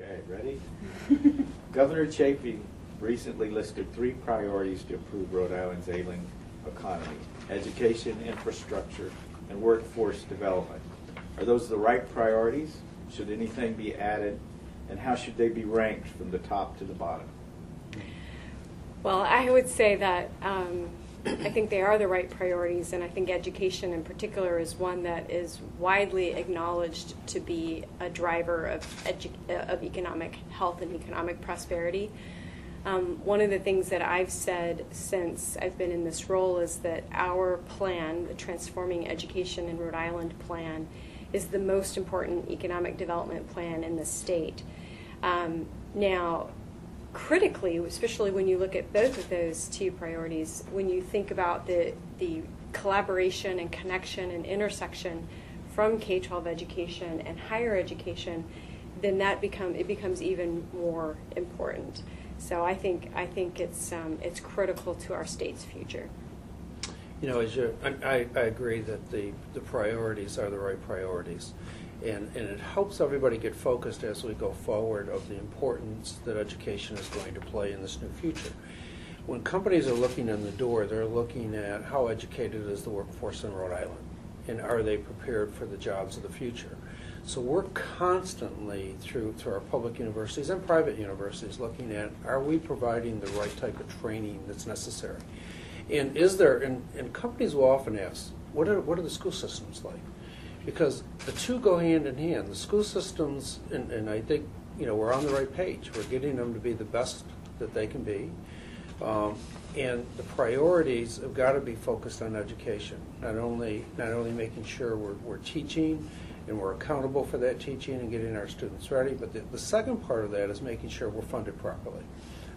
Okay, ready? Governor Chafee recently listed 3 priorities to improve Rhode Island's ailing economy: education, infrastructure, and workforce development. Are those the right priorities? Should anything be added? And how should they be ranked from the top to the bottom? Well, I would say that I think they are the right priorities, and I think education in particular is one that is widely acknowledged to be a driver of economic health and economic prosperity. One of the things that I've said since I've been in this role is that our plan, the Transforming Education in Rhode Island plan, is the most important economic development plan in the state. Now, critically, especially when you look at both of those 2 priorities, when you think about the collaboration and connection and intersection from K-12 education and higher education, then it becomes even more important. So I think it's critical to our state's future. You know, I agree that the priorities are the right priorities. And it helps everybody get focused as we go forward of the importance that education is going to play in this new future. When companies are looking in the door, they're looking at how educated is the workforce in Rhode Island, and are they prepared for the jobs of the future. So we're constantly, through our public universities and private universities, looking at, are we providing the right type of training that's necessary? And is there, and companies will often ask, what are the school systems like? Because the 2 go hand in hand. The school systems, and I think, you know, we're on the right page. We're getting them to be the best that they can be. And the priorities have got to be focused on education. Not only making sure we're teaching and we're accountable for that teaching and getting our students ready, but the second part of that is making sure we're funded properly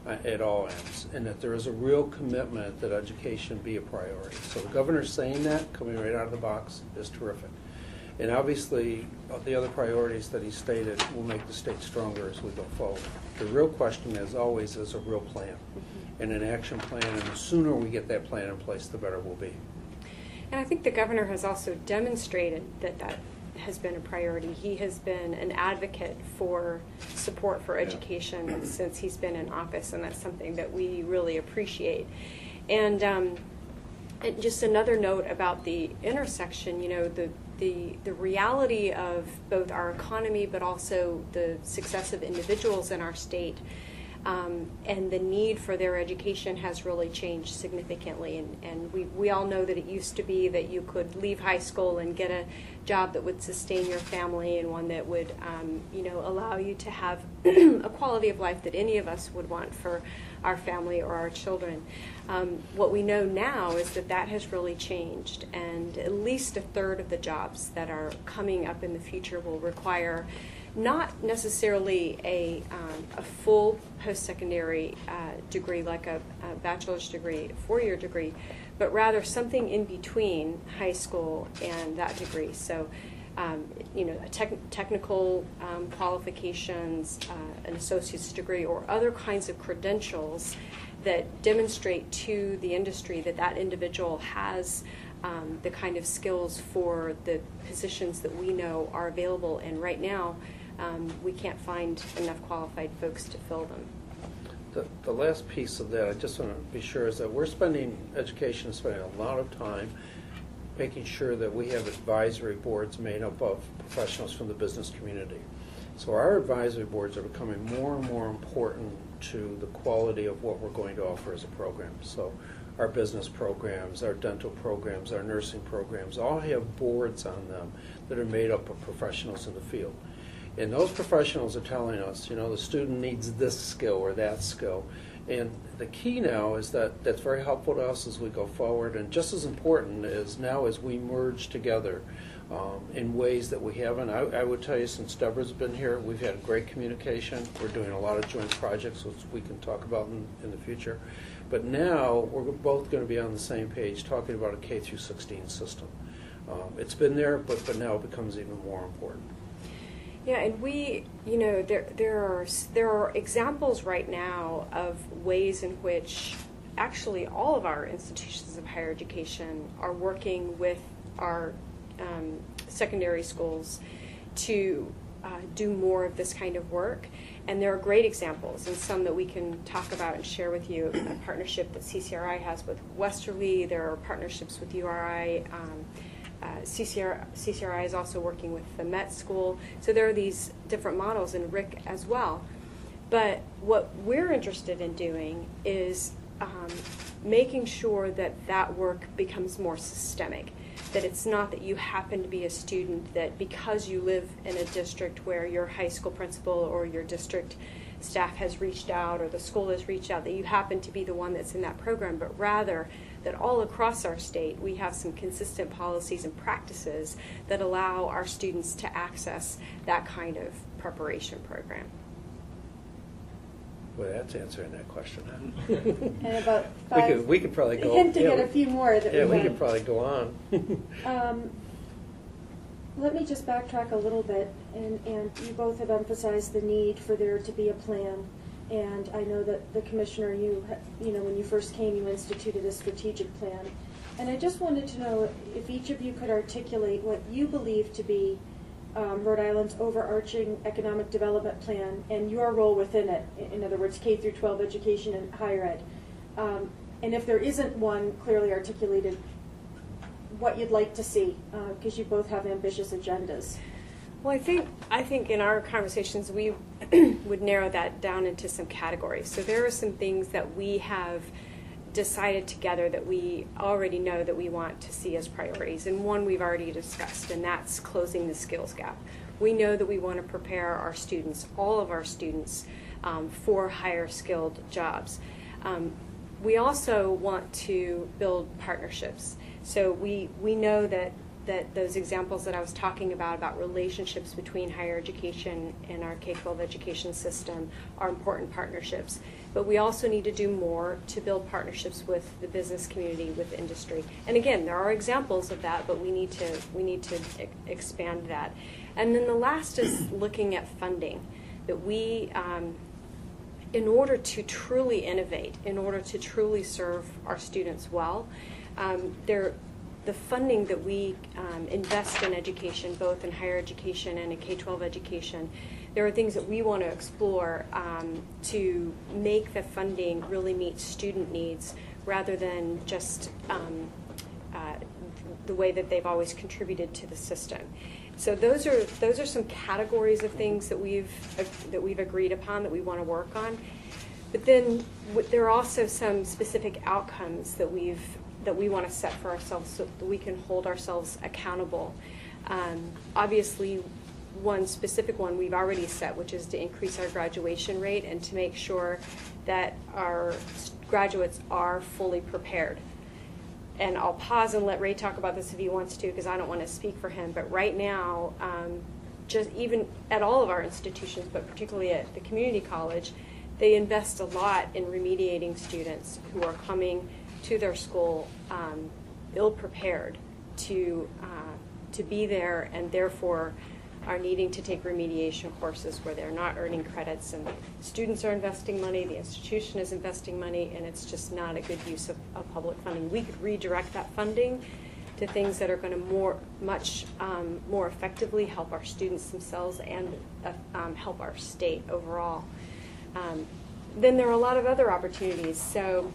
at all ends, and that there is a real commitment that education be a priority. So the governor's saying that, coming right out of the box, is terrific. And obviously, the other priorities that he stated will make the state stronger as we go forward. The real question, as always, is a real plan and an action plan, and the sooner we get that plan in place, the better we'll be. And I think the governor has also demonstrated that has been a priority. He has been an advocate for support for education since he's been in office, and that's something that we really appreciate. And just another note about the intersection, you know, the reality of both our economy but also the success of individuals in our state and the need for their education has really changed significantly. And we all know that it used to be that you could leave high school and get a job that would sustain your family and one that would allow you to have a quality of life that any of us would want for our family or our children. What we know now is that has really changed, and at least a third of the jobs that are coming up in the future will require not necessarily a full post-secondary degree like a bachelor's degree, 4-year degree, but rather something in between high school and that degree. So, technical qualifications, an associate's degree, or other kinds of credentials that demonstrate to the industry that individual has the kind of skills for the positions that we know are available. And right now, we can't find enough qualified folks to fill them. The last piece of that, I just want to be sure, is that education is spending a lot of time making sure that we have advisory boards made up of professionals from the business community. So our advisory boards are becoming more and more important to the quality of what we're going to offer as a program. So our business programs, our dental programs, our nursing programs all have boards on them that are made up of professionals in the field. And those professionals are telling us, the student needs this skill or that skill. And the key now is that that's very helpful to us as we go forward. And just as important is now as we merge together in ways that we haven't. I would tell you, since Deborah's been here, we've had great communication. We're doing a lot of joint projects, which we can talk about in the future. But now we're both going to be on the same page talking about a K through 16 system. It's been there, but now it becomes even more important. Yeah, and there are examples right now of ways in which actually all of our institutions of higher education are working with our secondary schools to do more of this kind of work. And there are great examples, and some that we can talk about and share with you. A partnership that CCRI has with Westerly. There are partnerships with URI. CCRI is also working with the Met School. So there are these different models, and Rick as well. But what we're interested in doing is making sure that that work becomes more systemic. That it's not that you happen to be a student, that because you live in a district where your high school principal or your district staff has reached out or the school has reached out, that you happen to be the one that's in that program, but rather that all across our state we have some consistent policies and practices that allow our students to access that kind of preparation program. Well, that's answering that question. Huh? And about five, we could probably go. hinting at a few more that we could probably go on. Let me just backtrack a little bit, and you both have emphasized the need for there to be a plan. And I know that the commissioner, you know, when you first came, you instituted a strategic plan. And I just wanted to know if each of you could articulate what you believe to be Rhode Island's overarching economic development plan and your role within it. In other words, K through 12 education and higher ed. And if there isn't one clearly articulated, what you'd like to see, because you both have ambitious agendas. Well, I think in our conversations we would narrow that down into some categories. So there are some things that we have decided together that we already know that we want to see as priorities, and one we've already discussed, and that's closing the skills gap. We know that we want to prepare our students, all of our students, for higher skilled jobs. We also want to build partnerships. So we know that those examples that I was talking about relationships between higher education and our K-12 education system are important partnerships. But we also need to do more to build partnerships with the business community, with industry. And again, there are examples of that, but we need to expand that. And then the last is looking at funding. That we, in order to truly innovate, in order to truly serve our students well, the funding that we invest in education, both in higher education and in K-12 education, there are things that we want to explore to make the funding really meet student needs rather than just the way that they've always contributed to the system. So those are some categories of things that we've agreed upon that we want to work on. But then there are also some specific outcomes that we want to set for ourselves so that we can hold ourselves accountable. Obviously, one specific one we've already set, which is to increase our graduation rate and to make sure that our graduates are fully prepared. And I'll pause and let Ray talk about this if he wants to, because I don't want to speak for him. But right now, just even at all of our institutions, but particularly at the community college, they invest a lot in remediating students who are coming to their school ill-prepared to be there, and therefore are needing to take remediation courses where they're not earning credits, and students are investing money, the institution is investing money, and it's just not a good use of public funding. We could redirect that funding to things that are going to much more effectively help our students themselves and help our state overall. Then there are a lot of other opportunities. So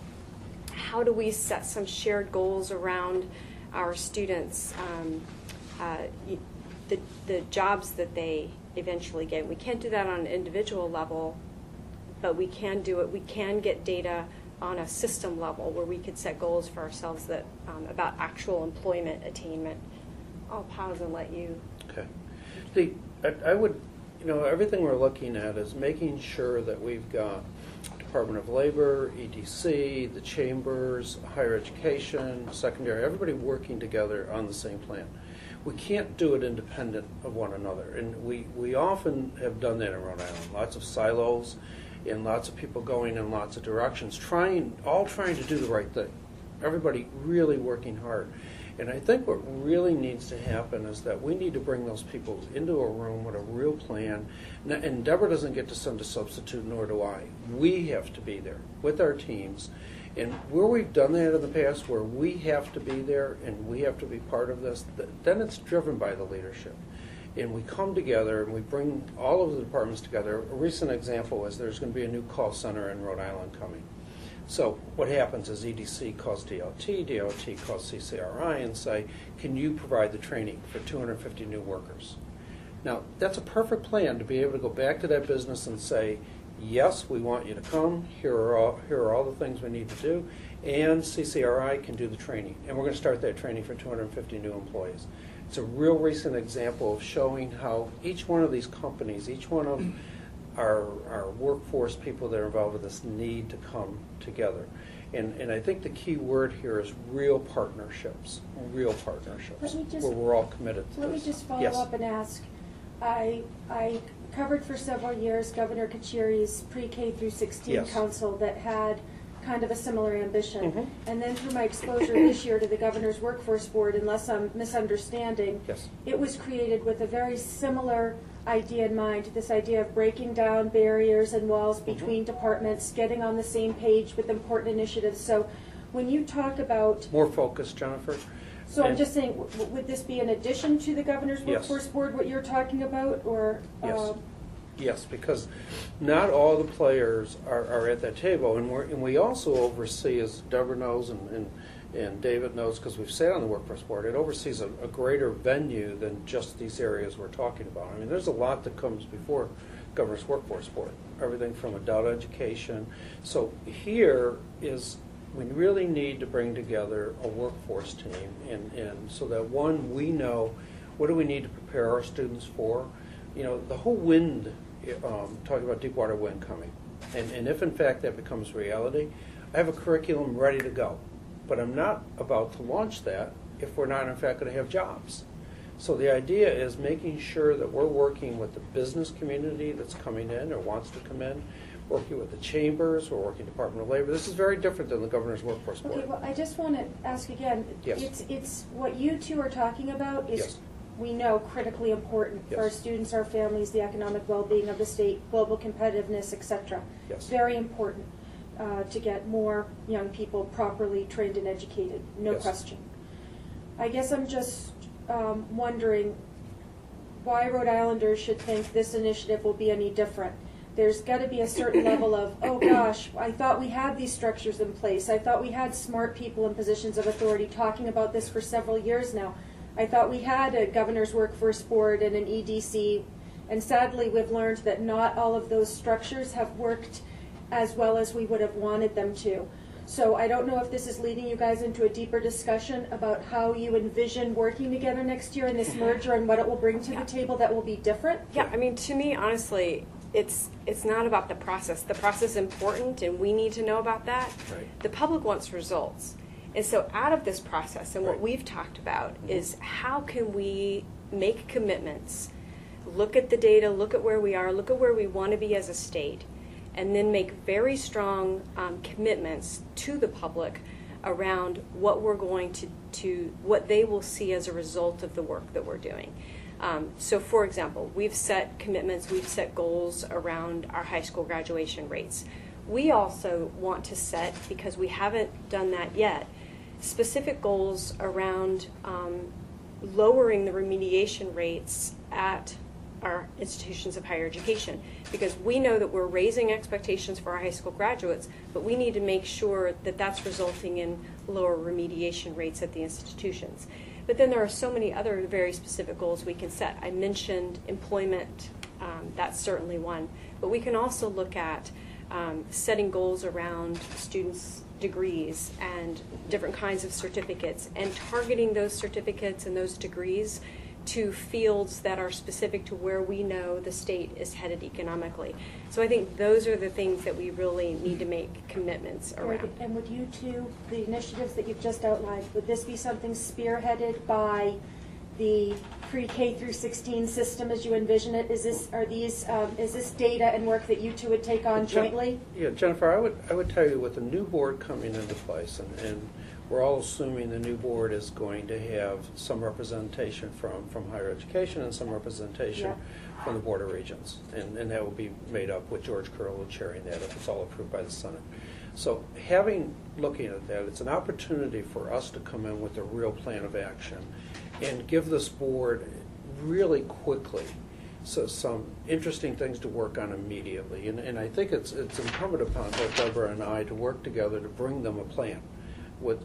how do we set some shared goals around our students, the jobs that they eventually get? We can't do that on an individual level, but we can do it. We can get data on a system level where we could set goals for ourselves that about actual employment attainment. I'll pause and let you. Okay. I would, everything we're looking at is making sure that we've got Department of Labor, EDC, the chambers, higher education, secondary, everybody working together on the same plan. We can't do it independent of one another, and we often have done that in Rhode Island. Lots of silos and lots of people going in lots of directions, all trying to do the right thing. Everybody really working hard. And I think what really needs to happen is that we need to bring those people into a room with a real plan. And Deborah doesn't get to send a substitute, nor do I. We have to be there with our teams. And where we've done that in the past, where we have to be there and we have to be part of this, then it's driven by the leadership. And we come together and we bring all of the departments together. A recent example is there's going to be a new call center in Rhode Island coming. So what happens is EDC calls DOT, DOT calls CCRI and say, can you provide the training for 250 new workers? Now, that's a perfect plan to be able to go back to that business and say, yes, we want you to come, here are all the things we need to do, and CCRI can do the training. And we're going to start that training for 250 new employees. It's a real recent example of showing how each one of these companies, each one of our workforce people that are involved with this need to come together. And I think the key word here is real partnerships, where we're all committed to this. Let me just follow up and ask. I covered for several years Governor Kachiri's pre-K through 16 council that had kind of a similar ambition. And then through my exposure this year to the Governor's Workforce Board, unless I'm misunderstanding, it was created with a very similar idea in mind, this idea of breaking down barriers and walls between departments, getting on the same page with important initiatives. So when you talk about... More focused, Jennifer. So I'm just saying, would this be in addition to the Governor's Workforce Board, what you're talking about, or? Yes, because not all the players are at that table, and we also oversee, as Deborah knows and David knows, because we've sat on the Workforce Board, it oversees a greater venue than just these areas we're talking about. I mean, there's a lot that comes before Governor's Workforce Board, everything from adult education. So here is... we really need to bring together a workforce team, and so that, one, we know what do we need to prepare our students for. You know, the whole wind, talking about deep water wind coming, and if in fact that becomes reality, I have a curriculum ready to go, but I'm not about to launch that if we're not in fact going to have jobs. So the idea is making sure that we're working with the business community that's coming in or wants to come in, working with the chambers, we're working Department of Labor. This is very different than the Governor's Workforce Board. Okay, well, I just want to ask again, it's what you two are talking about is, we know, critically important for our students, our families, the economic well-being of the state, global competitiveness, etc. Very important to get more young people properly trained and educated, no question. I guess I'm just wondering why Rhode Islanders should think this initiative will be any different. There's got to be a certain level of, oh gosh, I thought we had these structures in place. I thought we had smart people in positions of authority talking about this for several years now. I thought we had a Governor's Workforce Board and an EDC, and sadly we've learned that not all of those structures have worked as well as we would have wanted them to. So I don't know if this is leading you guys into a deeper discussion about how you envision working together next year in this merger and what it will bring to the table that will be different. Yeah, I mean, to me, honestly, it's not about the process. The process is important, and we need to know about that. The public wants results. And so out of this process, and what we've talked about is how can we make commitments, look at the data, look at where we are, look at where we want to be as a state, and then make very strong commitments to the public around what we're going to what they will see as a result of the work that we're doing. So for example, we've set commitments, we've set goals around our high school graduation rates. We also want to set, because we haven't done that yet, specific goals around lowering the remediation rates at our institutions of higher education, because we know that we're raising expectations for our high school graduates, but we need to make sure that that's resulting in lower remediation rates at the institutions. But then there are so many other very specific goals we can set. I mentioned employment, that's certainly one, but we can also look at setting goals around students' degrees and different kinds of certificates, and targeting those certificates and those degrees to fields that are specific to where we know the state is headed economically. So I think those are the things that we really need to make commitments around. And would you two, the initiatives that you've just outlined, would this be something spearheaded by the pre-K through 16 system as you envision it? Is this data and work that you two would take on jointly? Yeah, Jennifer, I would tell you, with the new board coming into place, and we're all assuming the new board is going to have some representation from higher education and some representation from the Board of Regents, and that will be made up with George Curlow chairing that if it's all approved by the Senate. So looking at that, it's an opportunity for us to come in with a real plan of action and give this board really quickly some interesting things to work on immediately. And I think it's incumbent upon both Deborah and I to work together to bring them a plan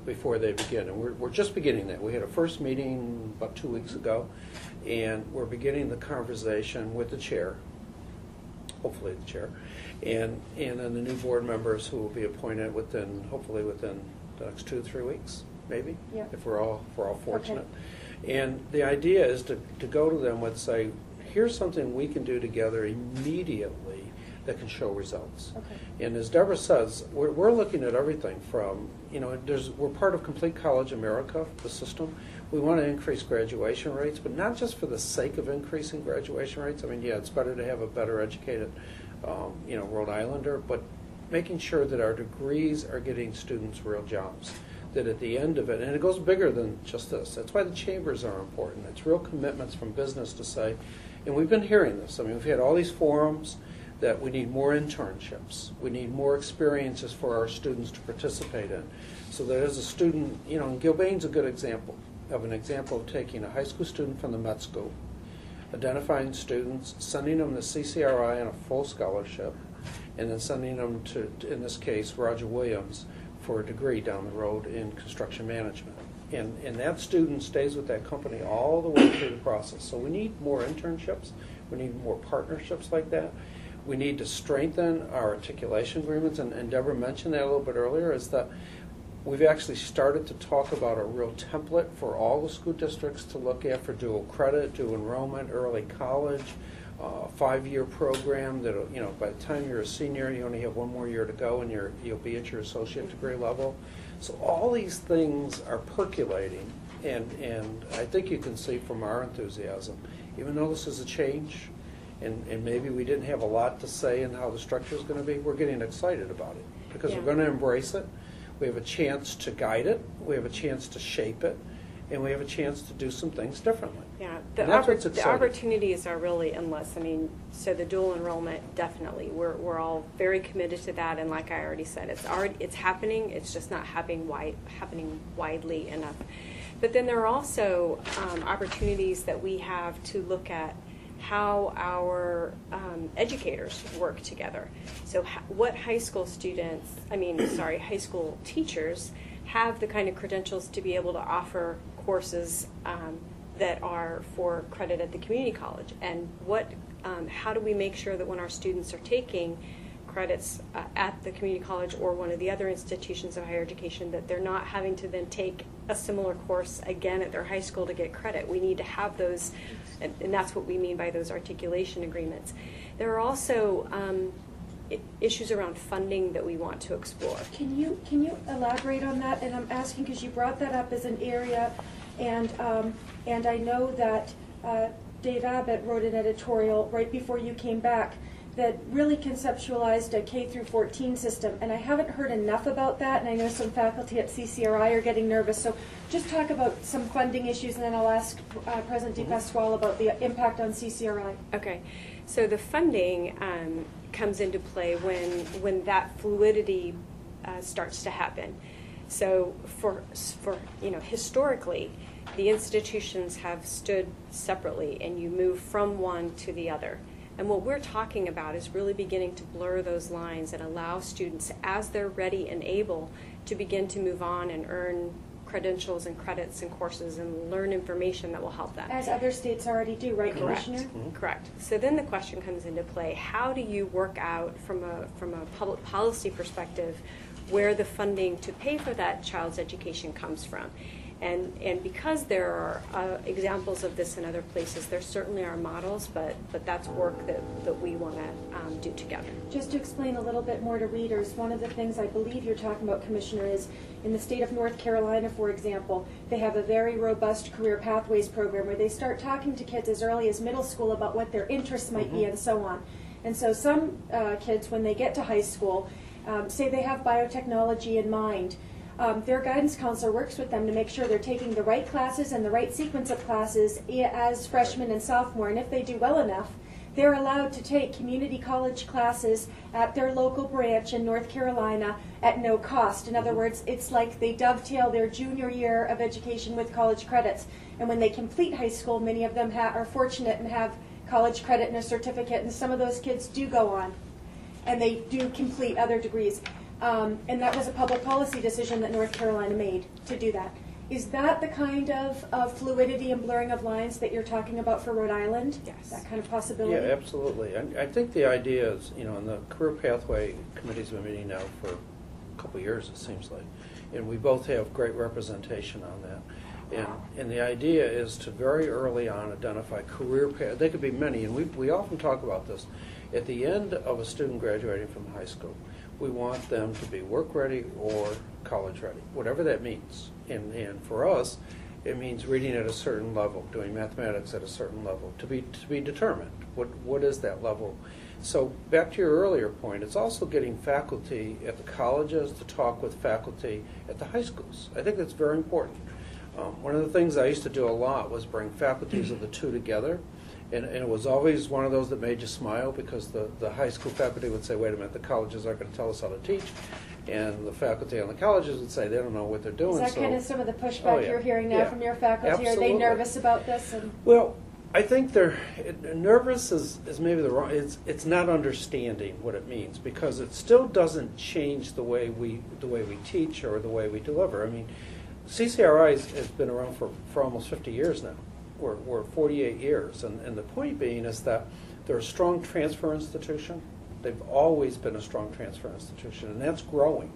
before they begin. And we're just beginning that. We had a first meeting about 2 weeks ago, and we're beginning the conversation with the chair, hopefully the chair, and then the new board members who will be appointed hopefully within the next 2 to 3 weeks, maybe, Yep. if we're all fortunate. Okay. And the idea is to go to them with, say, here's something we can do together immediately that can show results. Okay. And as Deborah says, we're looking at everything from, we're part of Complete College America, the system. We want to increase graduation rates, but not just for the sake of increasing graduation rates. I mean, yeah, it's better to have a better educated, Rhode Islander, but making sure that our degrees are getting students real jobs. That at the end of it, and it goes bigger than just this. That's why the chambers are important. It's real commitments from business to say, and we've been hearing this. I mean, we've had all these forums that we need more internships. We need more experiences for our students to participate in. So that as a student, and Gilbane's a good example of taking a high school student from the Met School, identifying students, sending them to CCRI on a full scholarship, and then sending them to, in this case, Roger Williams for a degree down the road in construction management. And that student stays with that company all the way through the process. So we need more internships. We need more partnerships like that. We need to strengthen our articulation agreements. And Deborah mentioned that a little bit earlier, is that we've actually started to talk about a real template for all the school districts to look at for dual credit, dual enrollment, early college, 5-year program that, by the time you're a senior, you only have 1 more year to go and you'll be at your associate degree level. So all these things are percolating, and I think you can see from our enthusiasm, even though this is a change, and maybe we didn't have a lot to say in how the structure is going to be, we're getting excited about it because we're going to embrace it. We have a chance to guide it. We have a chance to shape it. And we have a chance to do some things differently. Yeah, And that's what's the exciting. opportunities are really endless. I mean, so the dual enrollment, definitely. We're all very committed to that, and like I already said, it's happening. It's just not happening widely enough. But then there are also opportunities that we have to look at how our educators work together. So what high school teachers have the kind of credentials to be able to offer courses that are for credit at the community college, and how do we make sure that when our students are taking credits at the community college or one of the other institutions of higher education, that they're not having to then take a similar course again at their high school to get credit. We need to have those, and that's what we mean by those articulation agreements. There are also issues around funding that we want to explore. Can you elaborate on that? And I'm asking because you brought that up as an area, and I know that Dave Abbott wrote an editorial right before you came back that really conceptualized a K through 14 system, and I haven't heard enough about that, and I know some faculty at CCRI are getting nervous. So just talk about some funding issues, and then I'll ask President DiPasquale about the impact on CCRI. Okay, so the funding comes into play when that fluidity starts to happen. So for historically, the institutions have stood separately, and you move from one to the other. And what we're talking about is really beginning to blur those lines and allow students, as they're ready and able, to begin to move on and earn credentials and credits and courses and learn information that will help them. As other states already do, right, Correct. Commissioner? Correct. So then the question comes into play: how do you work out from a public policy perspective where the funding to pay for that child's education comes from? And because there are examples of this in other places, there certainly are models, but that's work that we want to do together. Just to explain a little bit more to readers, one of the things I believe you're talking about, Commissioner, is in the state of North Carolina, for example, they have a very robust career pathways program where they start talking to kids as early as middle school about what their interests might be and so on. And so some kids, when they get to high school, say they have biotechnology in mind, their guidance counselor works with them to make sure they're taking the right classes and the right sequence of classes as freshmen and sophomore. And if they do well enough, they're allowed to take community college classes at their local branch in North Carolina at no cost. In other words, it's like they dovetail their junior year of education with college credits. And when they complete high school, many of them are fortunate and have college credit and a certificate, and some of those kids do go on, and they do complete other degrees. And that was a public policy decision that North Carolina made to do that. Is that the kind of fluidity and blurring of lines that you're talking about for Rhode Island? Yes. That kind of possibility? Yeah, absolutely. I think the idea is, and the Career Pathway Committee's been meeting now for a couple of years, it seems like, and we both have great representation on that. And the idea is to very early on identify career paths. They could be many, and we often talk about this. At the end of a student graduating from high school, we want them to be work ready or college ready, whatever that means. And for us, it means reading at a certain level, doing mathematics at a certain level, to be determined. What is that level? So back to your earlier point, it's also getting faculty at the colleges to talk with faculty at the high schools. I think that's very important. One of the things I used to do a lot was bring faculties of the two together. And it was always one of those that made you smile, because the high school faculty would say, wait a minute, the colleges aren't going to tell us how to teach. And the faculty on the colleges would say they don't know what they're doing. Is that kind of some of the pushback you're hearing now from your faculty? Absolutely. Are they nervous about this? Well, I think they're nervous is maybe the wrong. It's not understanding what it means, because it still doesn't change the way we teach or the way we deliver. I mean, CCRI has been around for almost 50 years now. We're 48 years, and the point being is that they're a strong transfer institution. They've always been a strong transfer institution, and that's growing.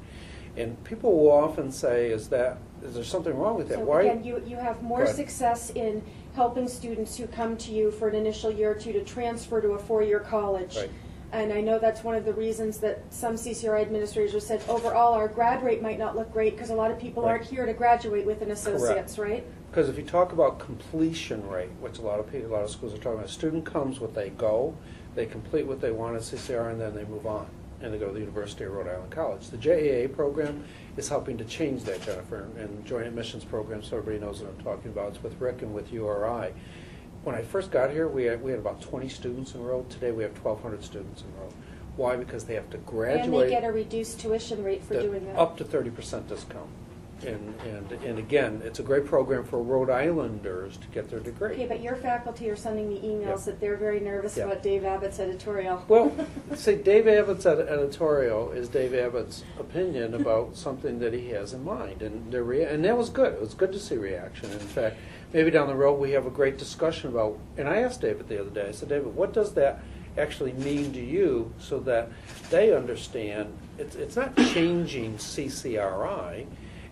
And people will often say, is there something wrong with that? So Why? again, you have more success in helping students who come to you for an initial year or two to transfer to a four-year college. Right. And I know that's one of the reasons that some CCRI administrators have said, overall, our grad rate might not look great because a lot of people aren't here to graduate with an associate's, right? Because if you talk about completion rate, which a lot of schools are talking about, a student comes what they go, they complete what they want at CCR, and then they move on, and they go to the University of Rhode Island College. The JAA program is helping to change that, Jennifer, and Joint Admissions Program, so everybody knows what I'm talking about. It's with Rick and with URI. When I first got here, we had about 20 students enrolled. Today we have 1,200 students enrolled. Why? Because they have to graduate. And they get a reduced tuition rate for doing that. Up to 30% discount. And again, it's a great program for Rhode Islanders to get their degree. Okay, but your faculty are sending me emails that they're very nervous about Dave Abbott's editorial. Well, see, Dave Abbott's editorial is Dave Abbott's opinion about something that he has in mind, and that was good. It was good to see reaction. In fact, maybe down the road we have a great discussion about. And I asked David the other day. I said, David, what does that actually mean to you, so that they understand? It's not changing CCRI.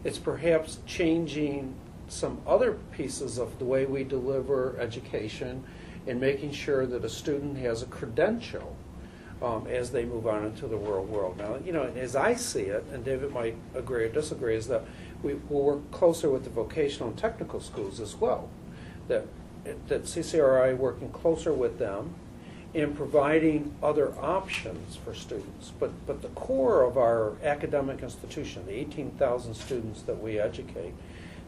It's perhaps changing some other pieces of the way we deliver education and making sure that a student has a credential as they move on into the real world. Now, as I see it, and David might agree or disagree, is that we will work closer with the vocational and technical schools as well. That CCRI working closer with them and providing other options for students. But the core of our academic institution, the 18,000 students that we educate,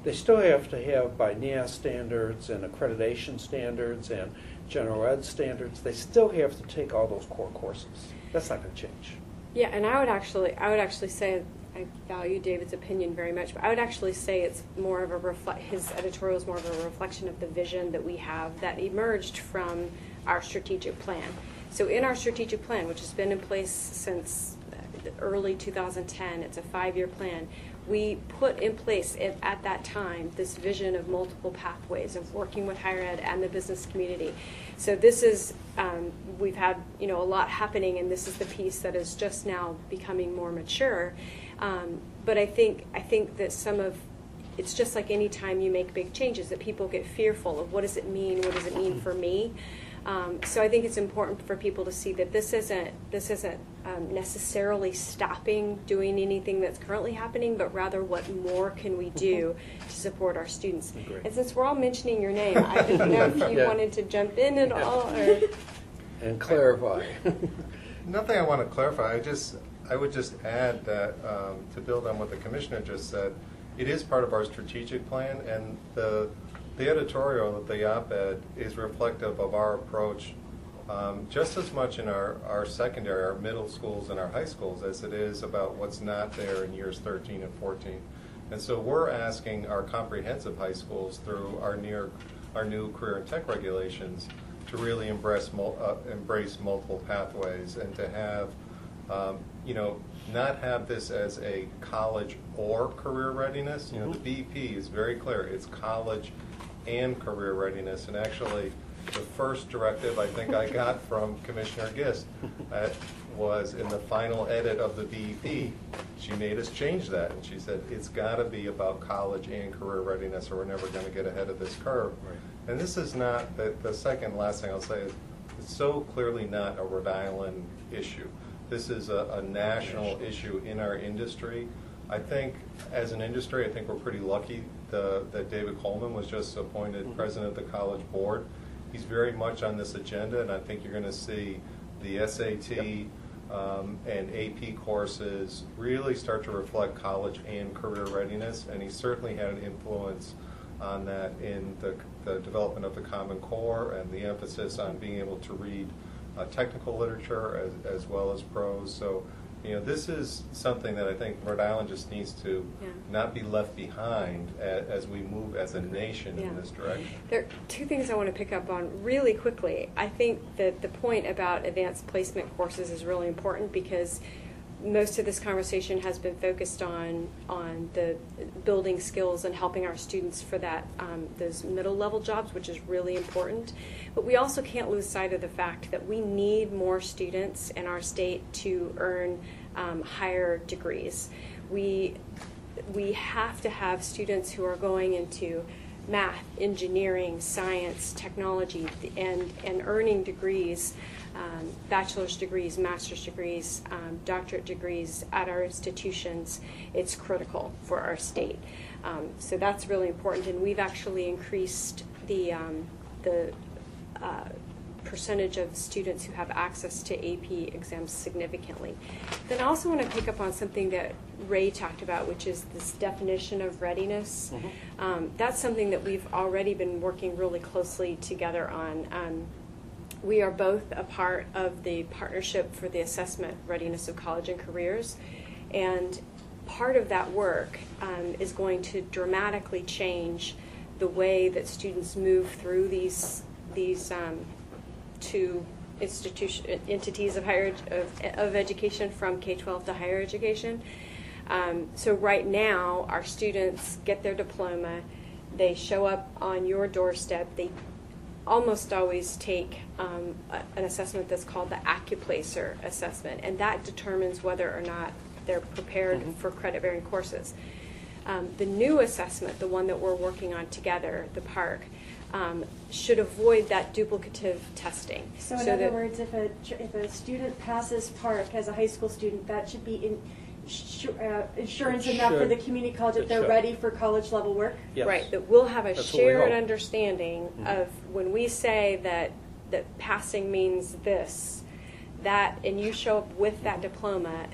they still have to have, by NIAS standards and accreditation standards and general ed standards, they still have to take all those core courses. That's not going to change. Yeah, and I would actually say, I value David's opinion very much, but I would actually say it's more of his editorial is more of a reflection of the vision that we have that emerged from our strategic plan. So in our strategic plan, which has been in place since early 2010, it's a 5-year plan, we put in place at that time this vision of multiple pathways of working with higher ed and the business community. So this is, we've had a lot happening, and this is the piece that is just now becoming more mature. But I think that it's just like any time you make big changes that people get fearful of what does it mean for me. So I think it's important for people to see that this isn't necessarily stopping doing anything that's currently happening, but rather what more can we do to support our students. And since we're all mentioning your name, I didn't know if you wanted to jump in at all and clarify. Nothing I want to clarify. I would just add that to build on what the commissioner just said, it is part of our strategic plan, and the editorial of the op-ed is reflective of our approach just as much in our secondary, our middle schools and our high schools as it is about what's not there in years 13 and 14. And so we're asking our comprehensive high schools through our new career and tech regulations to really embrace multiple pathways and to have, not have this as a college or career readiness. The BEP is very clear. It's college and career readiness. And actually, the first directive I think I got from Commissioner Gist was in the final edit of the BEP. She made us change that, and she said it's got to be about college and career readiness, or we're never going to get ahead of this curve. Right. And this is not the second last thing I'll say is it's so clearly not a Rhode Island issue. This is a national issue in our industry. I think as an industry, I think we're pretty lucky that David Coleman was just appointed president of the College Board. He's very much on this agenda, and I think you're going to see the SAT and AP courses really start to reflect college and career readiness, and he certainly had an influence on that in the development of the Common Core and the emphasis on being able to read technical literature as well as prose. So, this is something that I think Rhode Island just needs to not be left behind as we move as a nation in this direction. There are two things I want to pick up on really quickly. I think that the point about advanced placement courses is really important because most of this conversation has been focused on the building skills and helping our students for that those middle level jobs, which is really important. But we also can't lose sight of the fact that we need more students in our state to earn higher degrees. We have to have students who are going into math, engineering, science, technology, and earning degrees, bachelor's degrees, master's degrees, doctorate degrees at our institutions. It's critical for our state. So that's really important, and we've actually increased the percentage of students who have access to AP exams significantly. Then I also want to pick up on something that Ray talked about, which is this definition of readiness. That's something that we've already been working really closely together on. We are both a part of the Partnership for the Assessment Readiness of College and Careers, and part of that work is going to dramatically change the way that students move through these two entities of of education from K-12 to higher education. So right now, our students get their diploma, they show up on your doorstep, they almost always take an assessment that's called the AccuPlacer assessment, and that determines whether or not they're prepared for credit-bearing courses. The new assessment, the one that we're working on together, the PARC, should avoid that duplicative testing. So in other words, if a student passes PARC as a high school student, that should be insurance enough for the community college that they're ready for college level work? Yes. Right, that we'll have a That's what we shared hope. understanding of when we say that passing means this, and you show up with that diploma,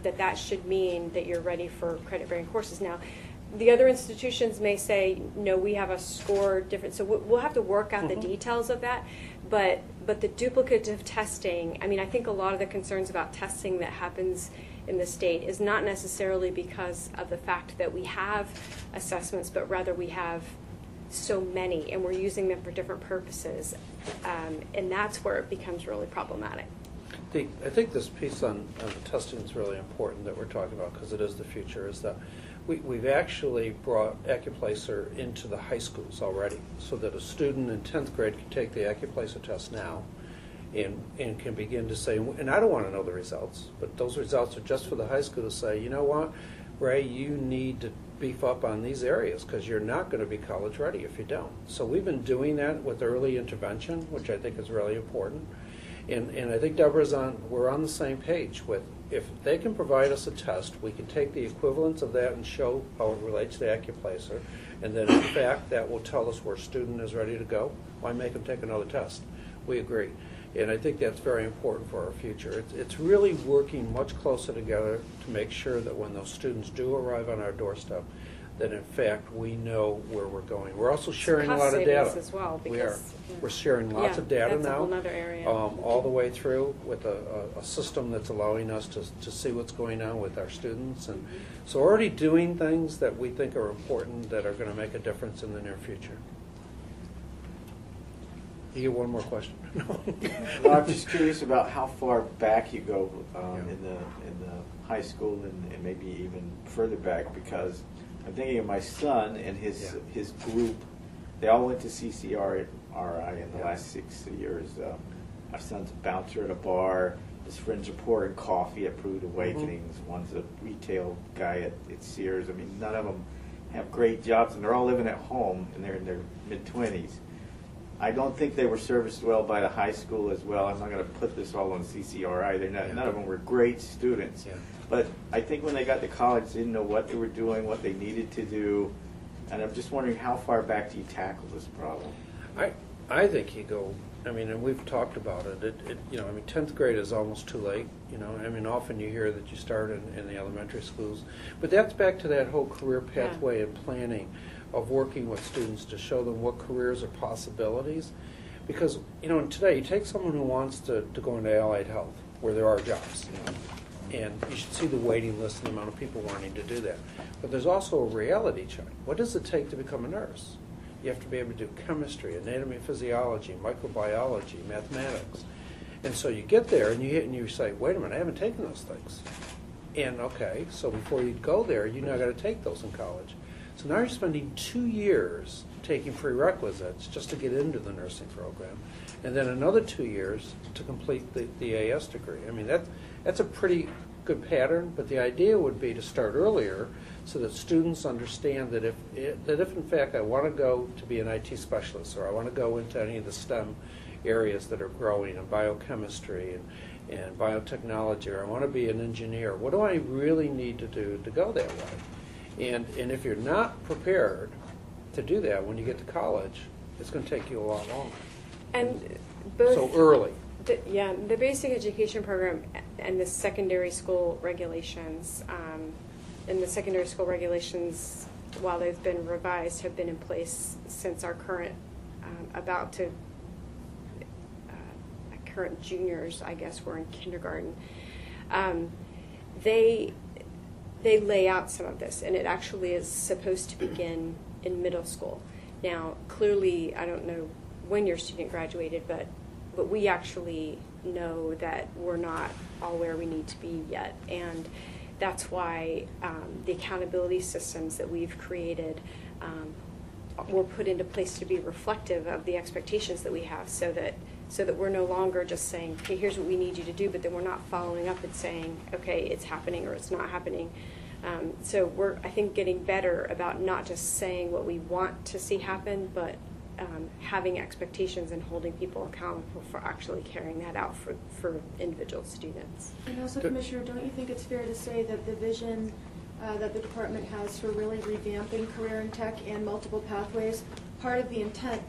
that should mean that you're ready for credit-bearing courses. Now, the other institutions may say, no, we have a score different, so we'll have to work out the details of that, but the duplicative testing, I mean, I think a lot of the concerns about testing that happens in the state is not necessarily because of the fact that we have assessments, but rather we have so many and we're using them for different purposes, and that's where it becomes really problematic. I think this piece on the testing is really important that we're talking about because it is the future, is that we've actually brought AccuPlacer into the high schools already so that a student in 10th grade can take the AccuPlacer test now and can begin to say, and I don't want to know the results, but those results are just for the high school to say, you know what, Ray, you need to beef up on these areas because you're not going to be college ready if you don't. So we've been doing that with early intervention, which I think is really important. And I think we're on the same page with, if they can provide us a test, we can take the equivalence of that and show how it relates to AccuPlacer, and then in fact that will tell us where a student is ready to go. Why make them take another test? We agree. And I think that's very important for our future. It's really working much closer together to make sure that when those students do arrive on our doorstep, that in fact we know where we're going. We're also sharing a cost lot of savings data. as well, We are. because, yeah. We're sharing lots Yeah, of data that's a now, whole nother area. all the way through with a system that's allowing us to see what's going on with our students. And so we're already doing things that we think are important that are going to make a difference in the near future. You get one more question? No. Well, I'm just curious about how far back you go Yeah. in the high school and maybe even further back, because I'm thinking of my son and his group. They all went to CCR.RI in the Yeah. last 6 years. Our son's a bouncer at a bar. His friends are pouring coffee at Prude Awakenings. One's a retail guy at Sears. I mean, none of them have great jobs, and they're all living at home, and they're in their mid-20s. I don't think they were serviced well by the high school as well. I'm not going to put this all on CCRI. They're not, Yeah. None of them were great students. Yeah. But I think when they got to college, they didn't know what they were doing, what they needed to do. And I'm just wondering, how far back do you tackle this problem? I think you go, I mean, and we've talked about it. You know, I mean, 10th grade is almost too late. You know, I mean, often you hear that you start in the elementary schools. But that's back to that whole career pathway and planning of working with students to show them what careers are possibilities. Because, you know, today, you take someone who wants to go into allied health, where there are jobs, you know, and you should see the waiting list and the amount of people wanting to do that. But there's also a reality check. What does it take to become a nurse? You have to be able to do chemistry, anatomy, physiology, microbiology, mathematics. And so you get there and you say, wait a minute, I haven't taken those things. And okay, so before you go there, you now got to take those in college. So now you're spending 2 years taking prerequisites just to get into the nursing program, and then another 2 years to complete the AS degree. I mean, that's a pretty good pattern, but the idea would be to start earlier so that students understand that if in fact I want to go to be an IT specialist, or I want to go into any of the STEM areas that are growing in biochemistry and biotechnology, or I want to be an engineer, what do I really need to do to go that way? And if you're not prepared to do that when you get to college, it's going to take you a lot longer. And both So early. The basic education program and the secondary school regulations, while they've been revised, have been in place since our current current juniors, I guess, were in kindergarten. They lay out some of this, and it actually is supposed to begin in middle school. Now, clearly, I don't know when your student graduated, but we actually know that we're not all where we need to be yet, and that's why the accountability systems that we've created were put into place to be reflective of the expectations that we have, so that we're no longer just saying, okay, here's what we need you to do, but then we're not following up and saying, okay, it's happening or it's not happening. So we're, I think, getting better about not just saying what we want to see happen, but having expectations and holding people accountable for actually carrying that out for individual students. And also, Commissioner, don't you think it's fair to say that the vision that the department has for really revamping career in tech and multiple pathways, part of the intent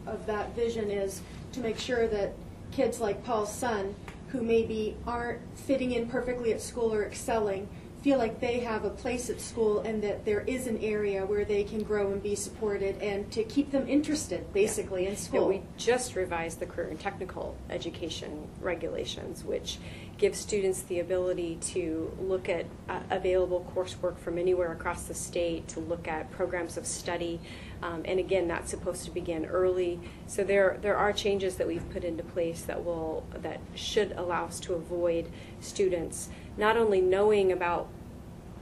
of that vision is to make sure that kids like Paul's son, who maybe aren't fitting in perfectly at school or excelling, feel like they have a place at school and that there is an area where they can grow and be supported, and to keep them interested, basically, in school. Yeah, we just revised the career and technical education regulations, which gives students the ability to look at available coursework from anywhere across the state, to look at programs of study, and again, that's supposed to begin early. So there are changes that we've put into place that should allow us to avoid students not only knowing about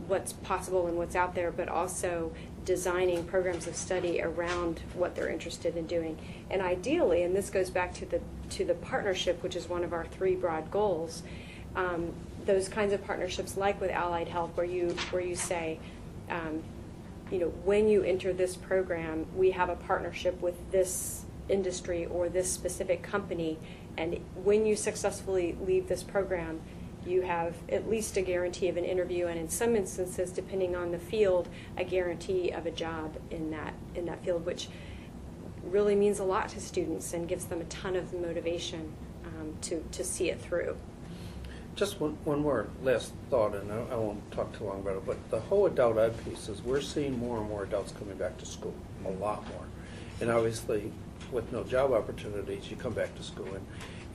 what's possible and what's out there, but also designing programs of study around what they're interested in doing. And ideally, and this goes back to the partnership, which is one of our 3 broad goals, those kinds of partnerships, like with Allied Health, where you say, when you enter this program, we have a partnership with this industry or this specific company, and when you successfully leave this program, you have at least a guarantee of an interview, and in some instances, depending on the field, a guarantee of a job in that field, which really means a lot to students and gives them a ton of motivation to see it through. just one more last thought, and I won't talk too long about it, but the whole adult ed piece is we're seeing more and more adults coming back to school, a lot more. And obviously, with no job opportunities, you come back to school.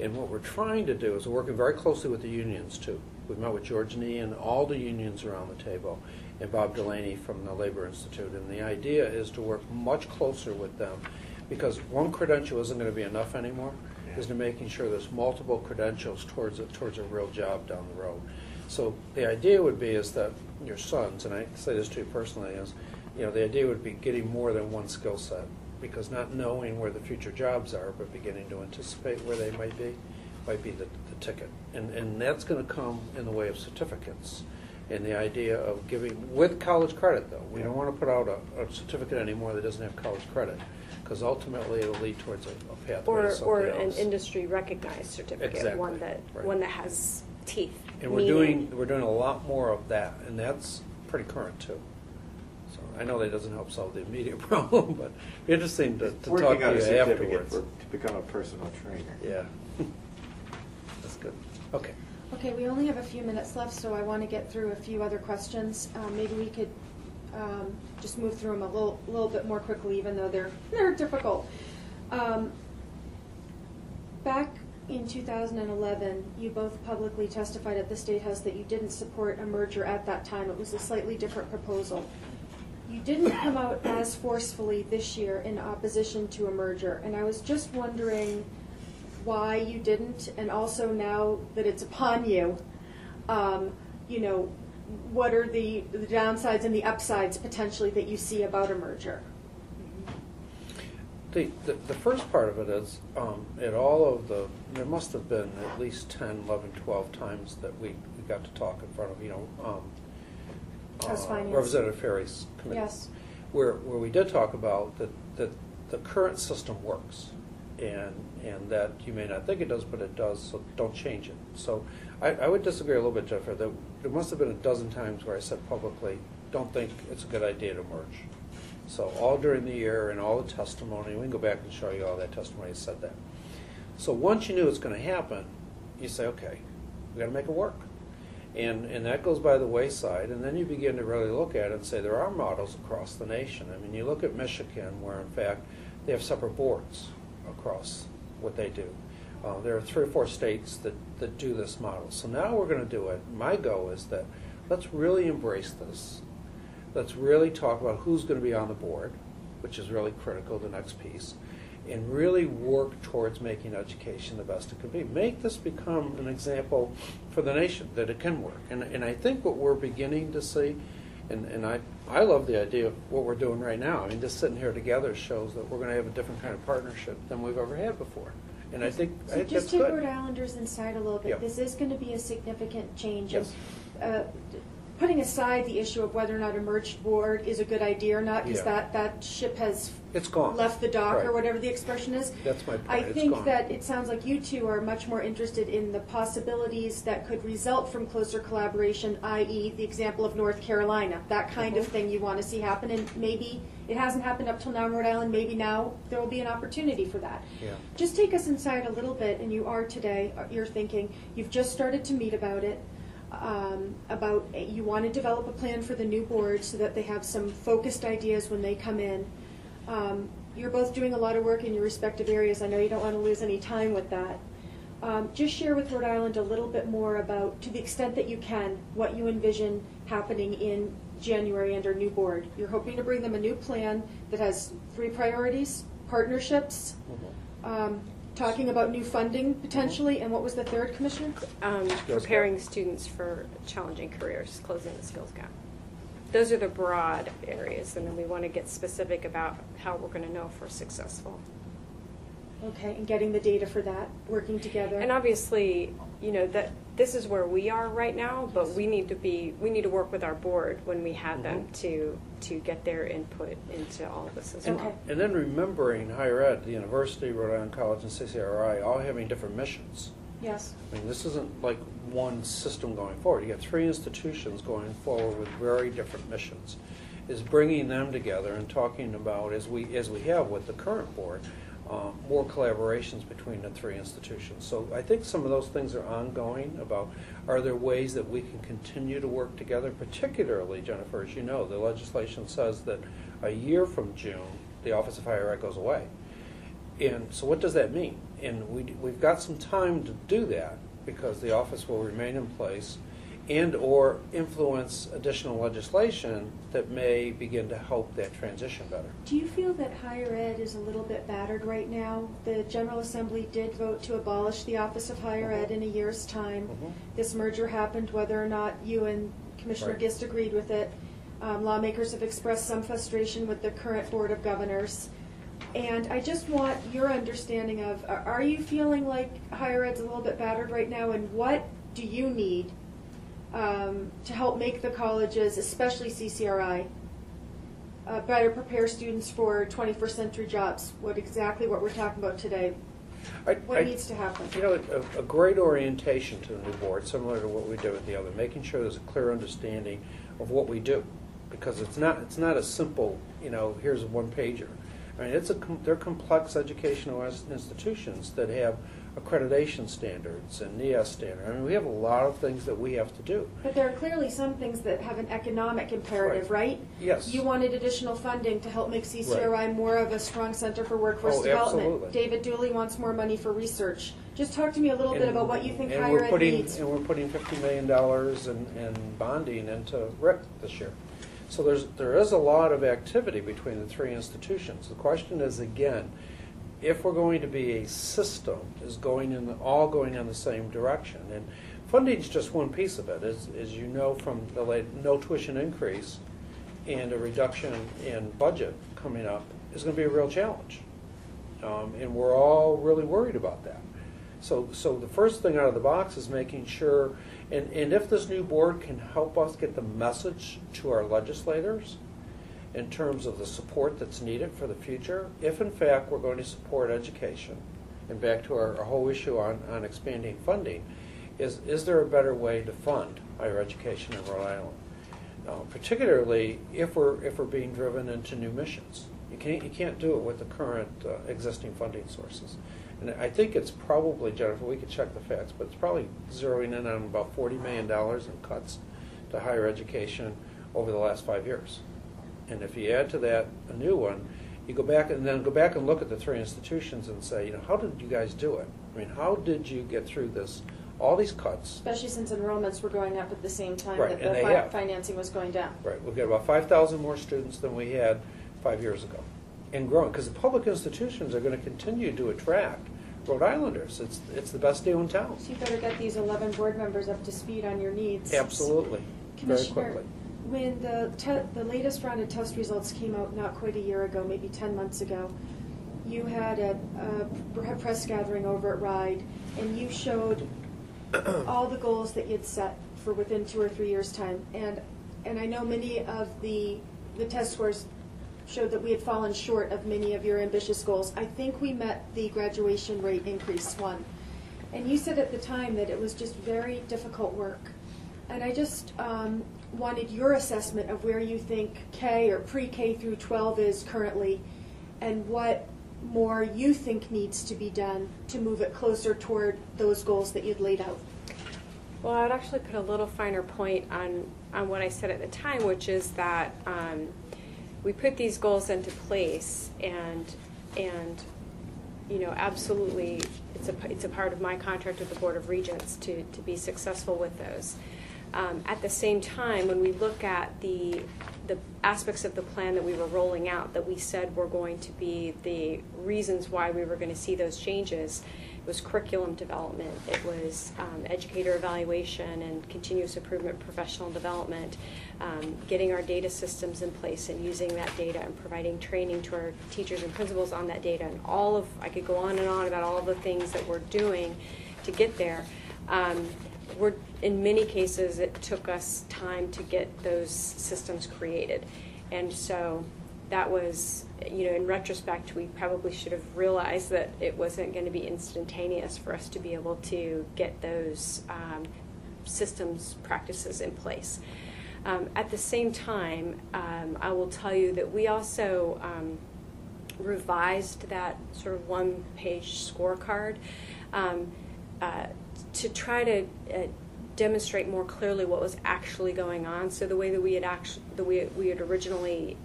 And what we're trying to do is we're working very closely with the unions, too. We've met with George Nee and all the unions around the table, and Bob Delaney from the Labor Institute. And the idea is to work much closer with them, because one credential isn't going to be enough anymore, is to making sure there's multiple credentials towards a real job down the road. So the idea would be is that your sons, and I say this to you personally, is the idea would be getting more than one skill set, because not knowing where the future jobs are, but beginning to anticipate where they might be the ticket. And that's going to come in the way of certificates. And the idea of giving, with college credit though, we don't want to put out a certificate anymore that doesn't have college credit, because ultimately it'll lead towards a pathway to something or else. an industry recognized certificate, Exactly, one that right. has teeth. And meaning. we're doing a lot more of that, and that's pretty current too. So I know that doesn't help solve the immediate problem, but it'd be interesting to talk Working on to a you certificate afterwards. to become a personal trainer. Yeah, that's good. Okay. Okay, we only have a few minutes left, so I want to get through a few other questions. Maybe we could just move through them a little bit more quickly, even though they're difficult. Back in 2011, you both publicly testified at the State House that you didn't support a merger at that time. It was a slightly different proposal. You didn't come out as forcefully this year in opposition to a merger, and I was just wondering why you didn't, and also now that it's upon you, what are the downsides and the upsides potentially that you see about a merger? The first part of it is, at all of there must have been at least 10, 11, 12 times that we got to talk in front of, House Finance. Representative Ferry's committee. Yes. Where we did talk about that the current system works, and that you may not think it does, but it does, so don't change it. So I would disagree a little bit, Jennifer. There must have been a dozen times where I said publicly, don't think it's a good idea to merge. So all during the year and all the testimony, we can go back and show you all that testimony that said that. So once you knew it's going to happen, you say, okay, we got to make it work. And that goes by the wayside, and then you begin to really look at it and say there are models across the nation. I mean, you look at Michigan, where in fact they have separate boards across what they do. There are 3 or 4 states that do this model. So now we're going to do it. My goal is that let's really embrace this. Let's really talk about who's going to be on the board, which is really critical, the next piece, and really work towards making education the best it can be. Make this become an example for the nation that it can work. And I think what we're beginning to see, and I love the idea of what we're doing right now. I mean, just sitting here together shows that we're going to have a different kind of partnership than we've ever had before. And I think So just that's take good. Rhode Islanders inside a little bit. Yeah. This is going to be a significant change. Yes. And, putting aside the issue of whether or not a merged board is a good idea or not, because Yeah. that ship has It's gone. left the dock, Right. or whatever the expression is. That's my point. I It's think gone. that it sounds like you two are much more interested in the possibilities that could result from closer collaboration, i.e. the example of North Carolina, that kind of thing you want to see happen. And maybe it hasn't happened up till now in Rhode Island. Maybe now there will be an opportunity for that. Yeah. Just take us inside a little bit, and you are today, you're thinking, you've just started to meet about it. You want to develop a plan for the new board so that they have some focused ideas when they come in. You're both doing a lot of work in your respective areas. I know you don't want to lose any time with that. Just share with Rhode Island a little bit more about, to the extent that you can, what you envision happening in January under new board. You're hoping to bring them a new plan that has 3 priorities: partnerships, talking about new funding potentially, and what was the third, Commissioner? Preparing students for challenging careers, closing the skills gap. Those are the broad areas, and then we want to get specific about how we're going to know if we're successful. Okay, and getting the data for that, working together. And obviously, that this is where we are right now, but we need to work with our board when we have them to get their input into all of this as And, well. and then remembering higher ed, the university, Rhode Island College, and CCRI all having different missions. Yes. I mean, this isn't like one system going forward. You got 3 institutions going forward with very different missions. Is bringing them together and talking about, as we have with the current board, more collaborations between the three institutions. So I think some of those things are ongoing about, are there ways that we can continue to work together, particularly, Jennifer, as you know, the legislation says that a year from June, the Office of Higher Ed goes away. And so what does that mean? And we've got some time to do that because the office will remain in place and or influence additional legislation that may begin to help that transition better. Do you feel that higher ed is a little bit battered right now? The General Assembly did vote to abolish the Office of Higher Ed in a year's time. This merger happened whether or not you and Commissioner Right. Gist agreed with it. Lawmakers have expressed some frustration with the current Board of Governors. And I just want your understanding of, are you feeling like higher ed's a little bit battered right now, and what do you need to help make the colleges, especially CCRI, better prepare students for 21st century jobs? Exactly what we're talking about today. What needs to happen? You know, a great orientation to the new board, similar to what we did with the other, making sure there's a clear understanding of what we do, because it's not a simple, you know, here's a one-pager. I mean, they're complex educational institutions that have accreditation standards and NEAS standards. I mean, we have a lot of things that we have to do. But there are clearly some things that have an economic imperative, right? Yes. You wanted additional funding to help make CCRI more of a strong center for workforce development. Absolutely. David Dooley wants more money for research. Just talk to me a little bit about what you think higher ed needs. And we're putting $50 million in bonding into RIC this year. So there is a lot of activity between the three institutions. The question is, again, if we're going to be a system, is all going in the same direction. And funding is just one piece of it. As you know from the no tuition increase and a reduction in budget coming up is going to be a real challenge. And we're all really worried about that. So the first thing out of the box is making sure, and if this new board can help us get the message to our legislators in terms of the support that's needed for the future, if in fact we're going to support education, and back to our whole issue on expanding funding, is there a better way to fund higher education in Rhode Island? Particularly if we're being driven into new missions. You can't do it with the current existing funding sources. And I think it's probably, Jennifer, we could check the facts, but it's probably zeroing in on about $40 million in cuts to higher education over the last 5 years. And if you add to that a new one, you go back and look at the three institutions and say, you know, how did you guys do it? I mean, how did you get through this, all these cuts? Especially since enrollments were going up at the same time Right, that and the financing was going down. Right, we've got about 5,000 more students than we had 5 years ago, and growing, because the public institutions are going to continue to attract Rhode Islanders. It's the best deal in town. So you better get these 11 board members up to speed on your needs. Absolutely, very Commissioner, quickly. when the latest round of test results came out not quite a year ago, maybe 10 months ago, you had a press gathering over at RIDE, and you showed all the goals that you'd set for within 2 or 3 years' time. And I know many of the test scores showed that we had fallen short of many of your ambitious goals. I think we met the graduation rate increase one. And you said at the time that it was just very difficult work. And I just wanted your assessment of where you think K or pre-K through 12 is currently, and what more you think needs to be done to move it closer toward those goals that you'd laid out. Well, I would actually put a little finer point on what I said at the time, which is that we put these goals into place, and you know, absolutely, it's a part of my contract with the Board of Regents to be successful with those. At the same time, when we look at the aspects of the plan that we were rolling out, that we said were going to be the reasons why we were going to see those changes, it was curriculum development, it was educator evaluation and continuous improvement professional development, getting our data systems in place and using that data and providing training to our teachers and principals on that data, and I could go on and on about all of the things that we're doing to get there. In many cases, it took us time to get those systems created. And so that was, you know, in retrospect, we probably should have realized that it wasn't going to be instantaneous for us to be able to get those systems practices in place. At the same time, I will tell you that we also revised that sort of one-page scorecard to try to demonstrate more clearly what was actually going on. So the way that we had originally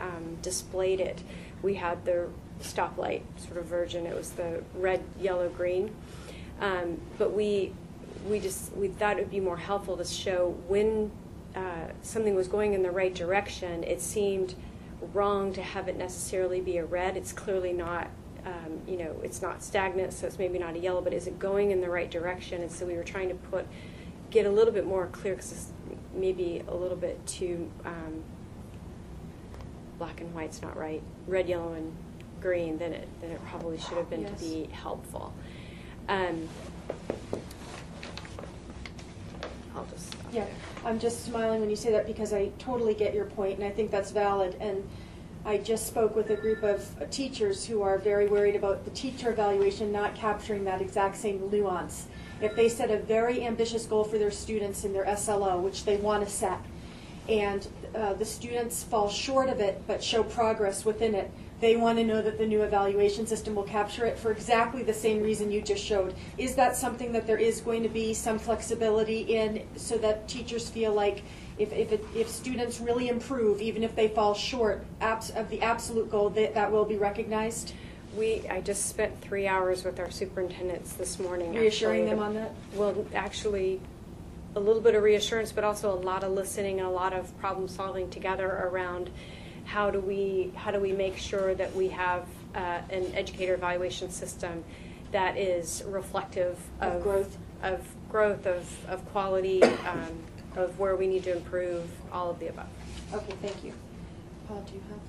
displayed it, we had the stoplight sort of version. It was the red, yellow, green. But we thought it would be more helpful to show when something was going in the right direction. It seemed wrong to have it necessarily be a red. It's clearly not, it's not stagnant, so it's maybe not a yellow, but is it going in the right direction? And so we were trying to get a little bit more clear, because it's maybe a little bit too black and white's not right. Red, yellow, and green than it probably should have been, Yes. to be helpful. I'll just stop Yeah, there. I'm just smiling when you say that because I totally get your point, and I think that's valid. And I just spoke with a group of teachers who are very worried about the teacher evaluation not capturing that exact same nuance. If they set a very ambitious goal for their students in their SLO, which they want to set, and the students fall short of it but show progress within it, they want to know that the new evaluation system will capture it for exactly the same reason you just showed. Is that something that there is going to be some flexibility in, so that teachers feel like if students really improve, even if they fall short of the absolute goal, that will be recognized? I just spent 3 hours with our superintendents this morning. Reassuring actually, them on that? Well, actually, a little bit of reassurance, but also a lot of listening and a lot of problem solving together around how do we make sure that we have an educator evaluation system that is reflective Of growth. of quality, of where we need to improve, all of the above. Okay, thank you. Paul, do you have?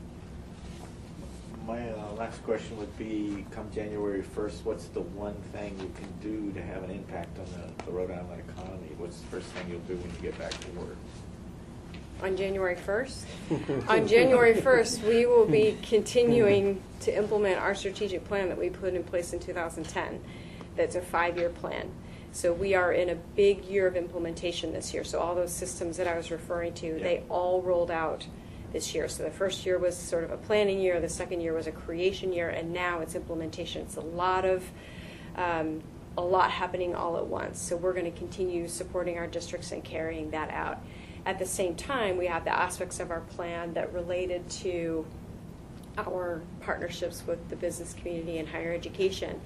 My last question would be, come January 1st, what's the one thing you can do to have an impact on the Rhode Island economy? What's the first thing you'll do when you get back to work? On January 1st? On January 1st, we will be continuing to implement our strategic plan that we put in place in 2010. That's a 5-year plan. So we are in a big year of implementation this year. So all those systems that I was referring to, Yeah. they all rolled out this year. So the first year was sort of a planning year, the second year was a creation year, and now it's implementation. It's a lot happening all at once. So we're going to continue supporting our districts and carrying that out. At the same time, we have the aspects of our plan that related to our partnerships with the business community and higher education.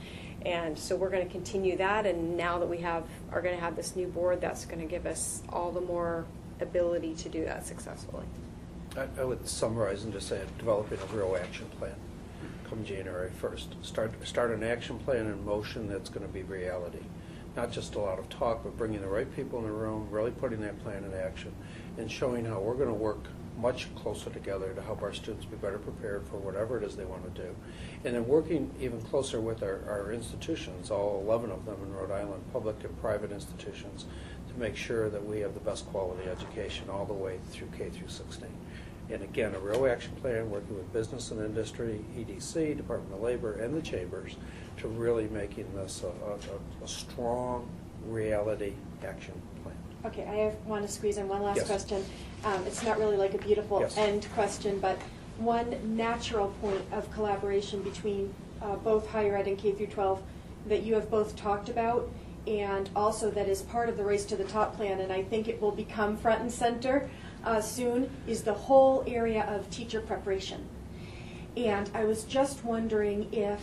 And so we're going to continue that, and now that we are going to have this new board, that's going to give us all the more ability to do that successfully. I would summarize and just say developing a real action plan come January 1st. Start an action plan in motion that's going to be reality. Not just a lot of talk, but bringing the right people in the room, really putting that plan in action, and showing how we're going to work much closer together to help our students be better prepared for whatever it is they want to do. And then working even closer with our institutions, all 11 of them in Rhode Island, public and private institutions, to make sure that we have the best quality education all the way through K through 16. And again, a real action plan working with business and industry, EDC, Department of Labor, and the chambers to really making this a strong reality action plan. Okay, I want to squeeze in one last Yes. question. It's not really like a beautiful Yes. end question, but one natural point of collaboration between both higher ed and K through 12 that you have both talked about, and also that is part of the Race to the Top plan, and I think it will become front and center soon, is the whole area of teacher preparation. And I was just wondering if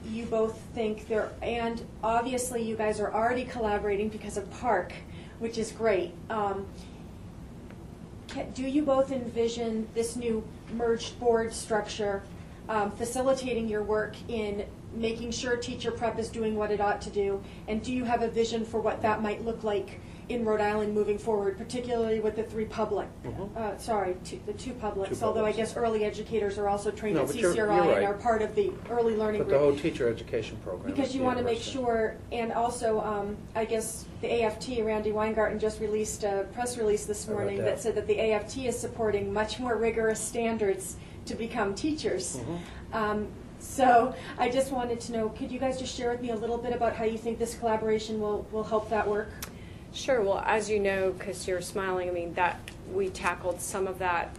you both think there, and obviously you guys are already collaborating because of Park, which is great. Do you both envision this new merged board structure facilitating your work in making sure teacher prep is doing what it ought to do? And do you have a vision for what that might look like in Rhode Island moving forward, particularly with the the two publics, although I guess early educators are also trained at but you're CCRI right. and are part of the early learning But group. the whole teacher education program. Because is you want to make university. sure, and also, I guess the AFT, Randy Weingarten just released a press release this I read morning that. that said that the AFT is supporting much more rigorous standards to become teachers. So I just wanted to know, could you guys just share with me a little bit about how you think this collaboration will help that work? Sure. Well, as you know, because you're smiling, I mean, that we tackled some of that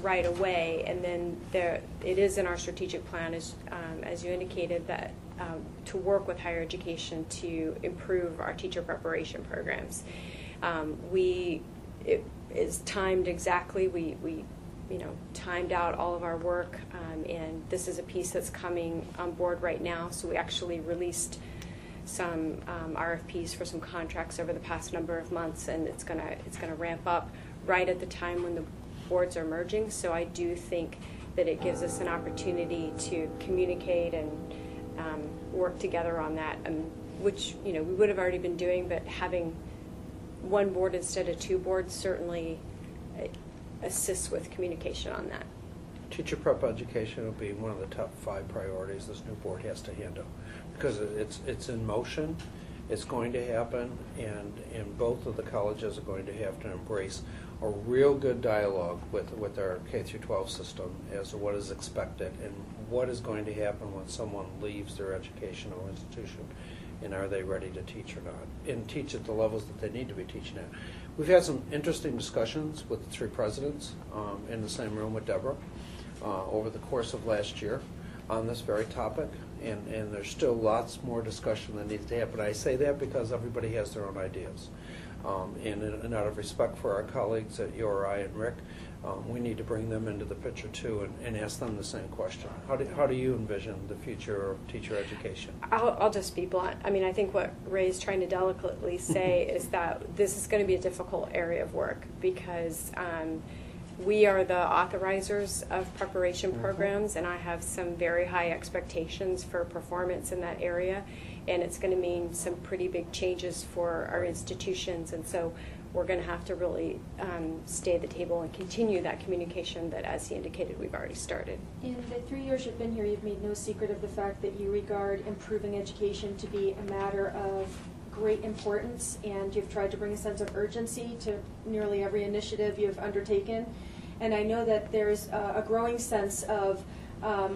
right away, and then it is in our strategic plan, as you indicated, that to work with higher education to improve our teacher preparation programs. It is timed exactly. We timed out all of our work, and this is a piece that's coming on board right now. So we actually released some RFPs for some contracts over the past number of months, and it's gonna ramp up right at the time when the boards are merging. So I do think that it gives us an opportunity to communicate and work together on that, which we would have already been doing, but having one board instead of two boards certainly assists with communication on that. Teacher prep education will be one of the top 5 priorities this new board has to handle, because it's in motion, it's going to happen, and both of the colleges are going to have to embrace a real good dialogue with our K-12 system as to what is expected and what is going to happen when someone leaves their educational institution, and are they ready to teach or not, and teach at the levels that they need to be teaching at. We've had some interesting discussions with the 3 presidents in the same room with Deborah over the course of last year on this very topic, and there's still lots more discussion that needs to happen. I say that because everybody has their own ideas. And out of respect for our colleagues at URI and Rick, we need to bring them into the picture too and ask them the same question. How do you envision the future of teacher education? I'll just be blunt. I mean, I think what Ray's trying to delicately say is that this is going to be a difficult area of work, because we are the authorizers of preparation programs, and I have some very high expectations for performance in that area, and it's going to mean some pretty big changes for our institutions, and so we're going to have to really stay at the table and continue that communication that, as he indicated, we've already started. In the 3 years you've been here, you've made no secret of the fact that you regard improving education to be a matter of great importance, and you've tried to bring a sense of urgency to nearly every initiative you've undertaken. And I know that there's a growing sense of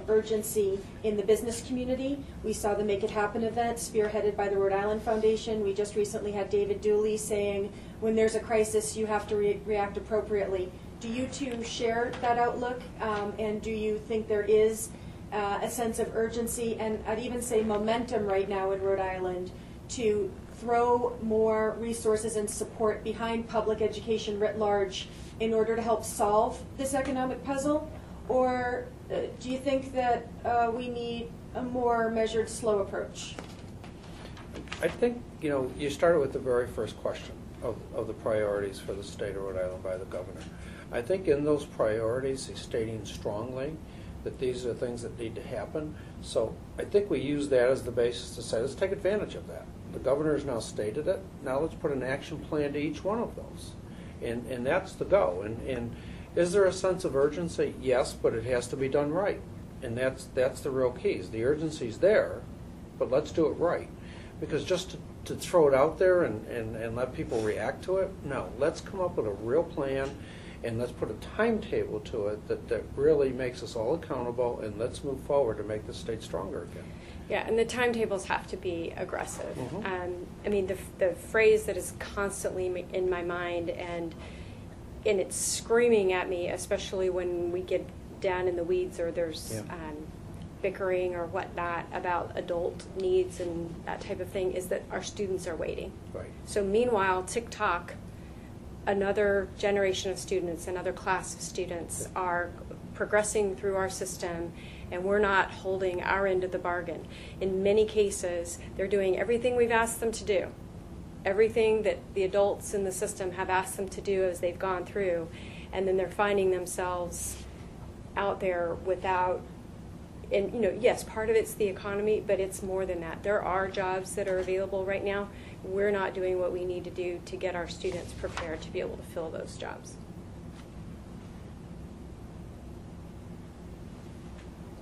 urgency in the business community. We saw the Make It Happen event spearheaded by the Rhode Island Foundation. We just recently had David Dooley saying, when there's a crisis, you have to react appropriately. Do you two share that outlook? And do you think there is a sense of urgency, and I'd even say momentum right now in Rhode Island, to throw more resources and support behind public education writ large in order to help solve this economic puzzle? Or do you think that we need a more measured, slow approach? I think, you started with the very first question of the priorities for the state of Rhode Island by the governor. I think in those priorities, he's stating strongly that these are things that need to happen. So I think we use that as the basis to say, let's take advantage of that. The governor has now stated it. Now let's put an action plan to each one of those. And that's the go. And is there a sense of urgency? Yes, but it has to be done right. And that's the real keys. The urgency's there, but let's do it right. Because just to throw it out there and let people react to it, no. Let's come up with a real plan, and let's put a timetable to it that really makes us all accountable, and let's move forward to make the state stronger again. Yeah, and the timetables have to be aggressive. Mm-hmm. I mean, the phrase that is constantly in my mind, and it's screaming at me, especially when we get down in the weeds or there's bickering or whatnot about adult needs and that type of thing, is that our students are waiting. Right. So meanwhile, TikTok, another generation of students, another class of students are progressing through our system, and we're not holding our end of the bargain. In many cases, they're doing everything we've asked them to do, everything that the adults in the system have asked them to do as they've gone through, and then they're finding themselves out there without, and yes, part of it's the economy, but it's more than that. There are jobs that are available right now. We're not doing what we need to do to get our students prepared to be able to fill those jobs.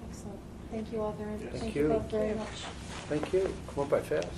Excellent. Thank you all very much. Thank you you. both very much. Thank you. Come on by fast.